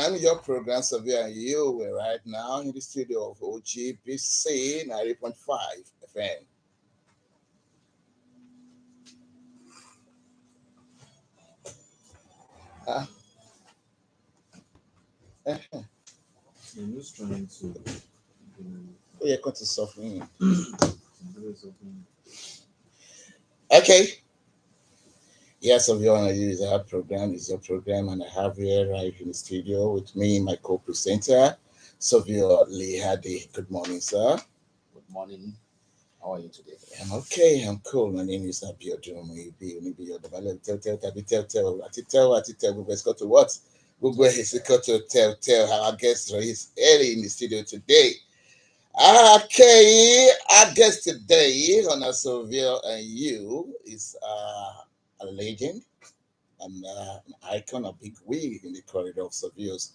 I'm your program surveyor, and you were right now in the studio of OGBC 90.5 FM. Uh, I'm just trying to. oh, you're going to suffering. Okay. Yes, surveyor, and you is our program, is your program, and I have here right in the studio with me, my co-presenter, Surveyor Lee Hadi. Good morning, sir. Good morning. How are you today? I'm okay. I'm cool. My name is Abiodun. Maybe you're the tell. Google has got to what? Google has got to tell how our guest is early in the studio today. Okay, our guest today on a Surveyor and you is a legend and an icon, a big wig in the corridor of surveyors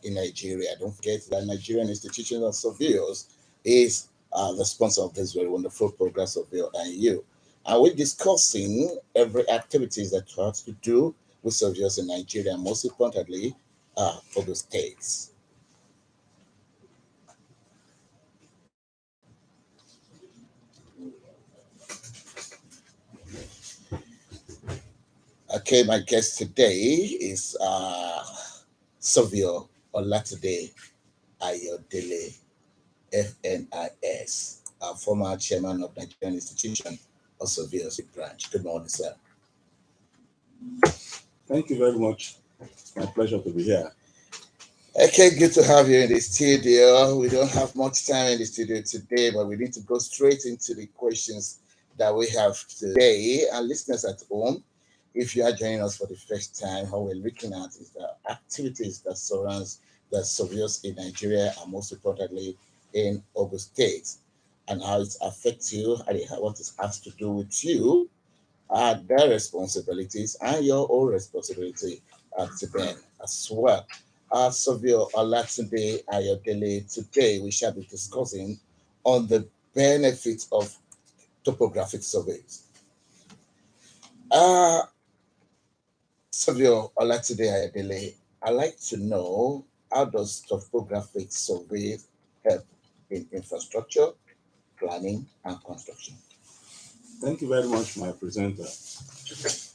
in Nigeria. Don't forget that Nigerian Institution of Surveyors is the sponsor of this very wonderful program, Surveyor and You. And we're discussing every activities that has to do with surveyors in Nigeria, and most importantly, for the states. Okay, my guest today is Surveyor Olatunde Ayodele, FNIS, former chairman of Nigerian Institution of Surveyors branch. Good morning, sir. Thank you very much. It's my pleasure to be here. Okay, good to have you in the studio. We don't have much time in the studio today, but we need to go straight into the questions that we have today. And listeners at home, if you are joining us for the first time, how we're looking at is the activities that surrounds the surveyors in Nigeria and most importantly in Ogun State, and how it affects you and what it has to do with you, their responsibilities and your own responsibility to them as well. Surveyor Olatunde Ayodele, today we shall be discussing on the benefits of topographic surveys. Surveyor Olatunde Ayodele, I'd like to know, how does topographic survey help in infrastructure, planning, and construction? Thank you very much, my presenter.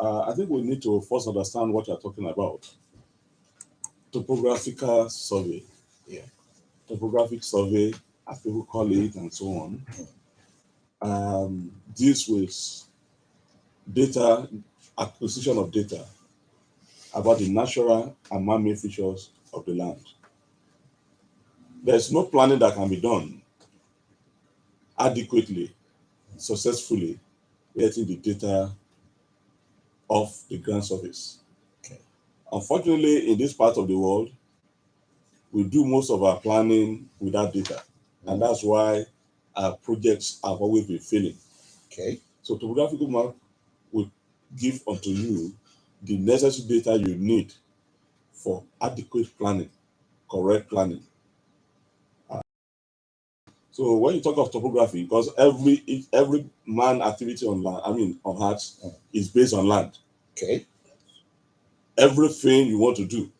I think we need to first understand what you're talking about. Topographical survey. Yeah. Topographic survey, as people call it, and so on, deals with data, acquisition of data about the natural and man-made features of the land. There's no planning that can be done adequately, successfully, getting the data of the ground surface. Okay. Unfortunately, in this part of the world, we do most of our planning without data, and that's why our projects have always been failing. Okay. So topographical map will give unto you the necessary data you need for adequate planning, correct planning. So when you talk of topography, because every man activity on land, on Earth, is based on land. Okay. Everything you want to do,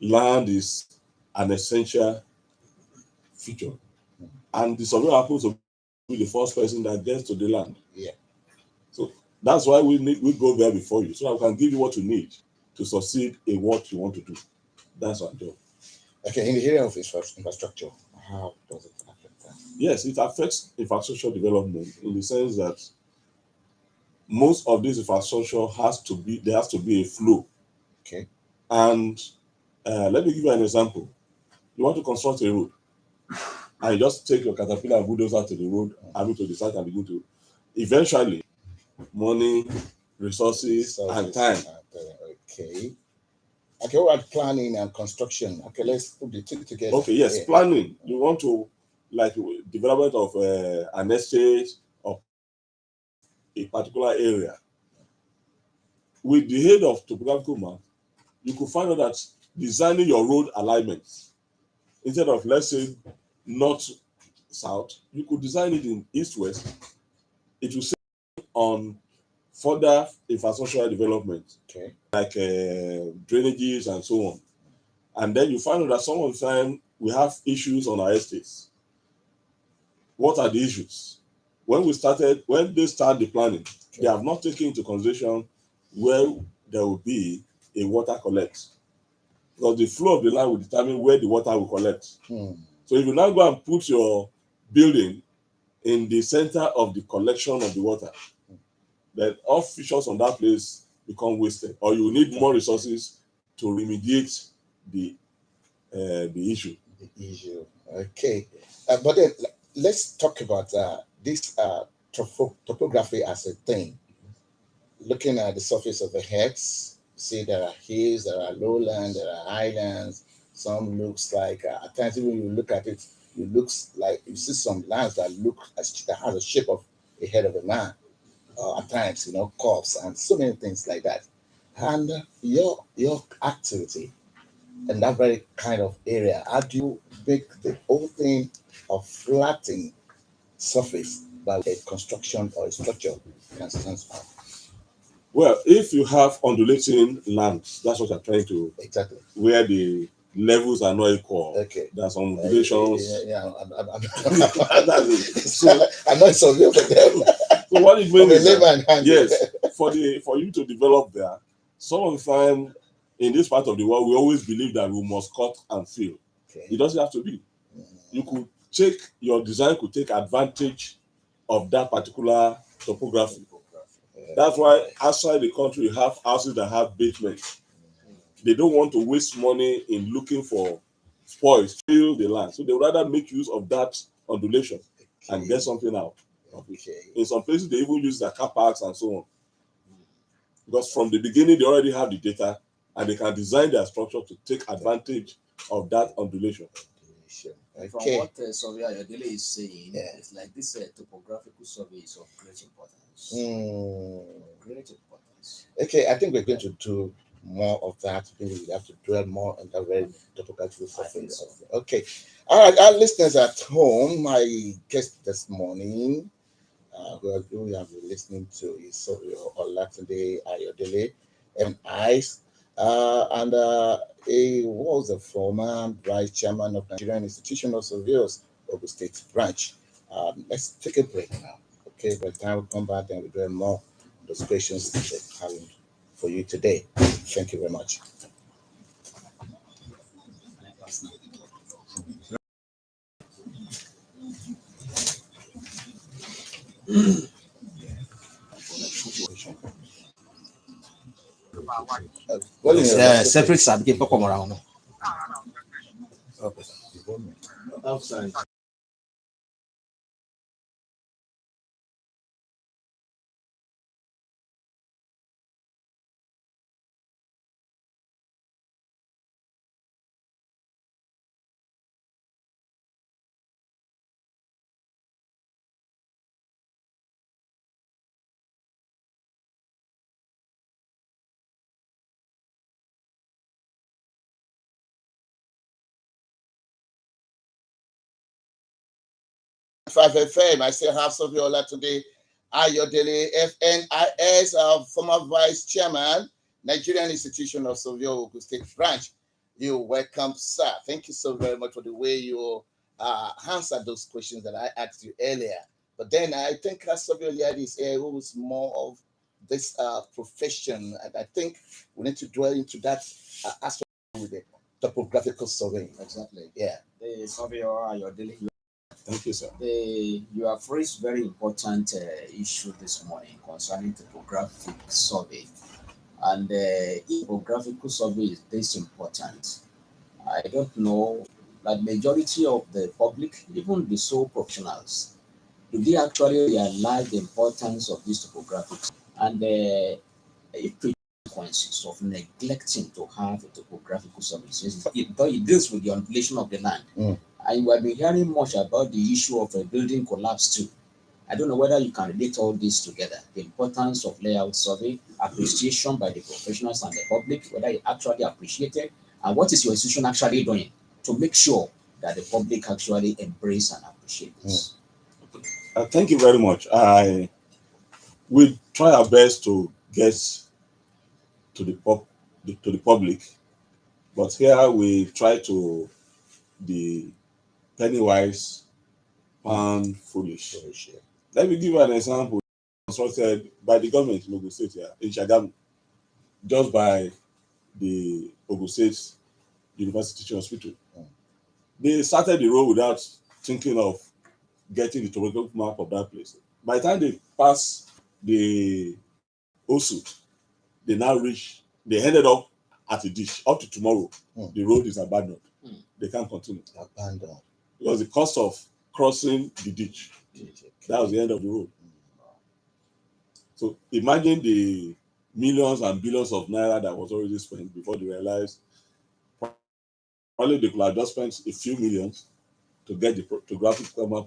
land is an essential feature. And the surveyor happens to be the first person that gets to the land. Yeah. So that's why we go there before you, so that we can give you what you need to succeed in what you want to do. That's our job. Okay, in the area of infrastructure, how does it affect that? Yes, it affects infrastructure development in the sense that most of this infrastructure there has to be a flow. Okay. And let me give you an example. You want to construct a road, and you just take your caterpillar and bulldozer to the road, to the site, and begin to. Eventually, money, resources, and time. Okay. Okay, what about planning and construction? Okay, let's put the two together. Okay, yes, planning. You want to, like, development of an estate or a particular area. With the aid of topographical map, you could find out that designing your road alignments, instead of, let's say, north south, you could design it in east west. It will save on further infrastructural development, okay, like drainages and so on. And then you find out that some of the time we have issues on our estates. What are the issues? When they start the planning, they have not taken into consideration where there will be a water collect. Because the flow of the land will determine where the water will collect. So if you now go and put your building in the center of the collection of the water, then all features on that place become wasted, or you need more resources to remediate the issue. The issue. Okay. But then let's talk about this topography as a thing. Looking at the surface of the earth, see there are hills, there are lowlands, there are highlands. Some looks like at times when you look at it, it looks like you see some lands that that has a shape of a head of a man. At times, curves and so many things like that. And your activity in that very kind of area, how do you make the whole thing a flattening surface by a construction or a structure can stand on? Well, if you have undulating land, that's what I'm trying to, Exactly. where the levels are not equal. Okay. There's some undulations. So I'm not so real for them. So what it means is that, yes, for you to develop there, some of the time in this part of the world, we always believe that we must cut and fill. Okay. It doesn't have to be. You could your design could take advantage of that particular topography. That's why outside the country you have houses that have basements. They don't want to waste money in looking for spoils, fill the land. So they would rather make use of that undulation and get something out. Okay. In some places they even use their car parks and so on. Because from the beginning they already have the data and they can design their structure to take advantage of that undulation. Okay. From what Surveyor Ayodele is saying, it's like this topographical survey is of great importance. Great importance. Okay, I think we're going to do more of that. Maybe we have to dwell more on that very topographical survey. So. Okay. All right, our listeners at home, my guest this morning, who we have been listening to is Surveyor Olatunde Ayodele, MIs. He was a former vice chairman of Nigerian Institution of Surveyors, Ogun State branch. Let's take a break now. Okay, by the time we come back, then we'll do more of those questions that they have for you today. Thank you very much. Separate subject. Okay. Outside. Five FM. I still have Surveyor Olatunde Ayodele, FNIS, former vice chairman, Nigerian Institution of Surveyor, Ogun State branch. You're welcome, sir. Thank you so very much for the way you answered those questions that I asked you earlier. But then I think Surveyor Liadi is here, who is more of this profession, and I think we need to dwell into that aspect with the topographical survey. Exactly. Yeah. The Surveyor Ayodele. Thank you, sir. You have raised very important issue this morning concerning topographic survey. And topographical survey is this important. I don't know that majority of the public, even the sole professionals, do they actually realize the importance of this topographic and the consequences of neglecting to have a topographical survey. It deals with the undulation of the land. And we have been hearing much about the issue of a building collapse too. I don't know whether you can relate all this together. The importance of layout survey, appreciation by the professionals and the public, whether you actually appreciate it, and what is your institution actually doing to make sure that the public actually embrace and appreciate this. Thank you very much. We try our best to get to the public But here we try to be penny wise, pound foolish. Let me give you an example constructed by the government in Ogun State here, in Shagamu, just by the Ogun State University Teaching Hospital. They started the road without thinking of getting the topographic map of that place. By the time they pass the Osu, they ended up at a ditch. Up to tomorrow, the road is abandoned. They can't continue. Abandoned. Because the cost of crossing the ditch, that was the end of the road. So imagine the millions and billions of naira that was already spent before they realized probably they could have just spent a few millions to get the topographic map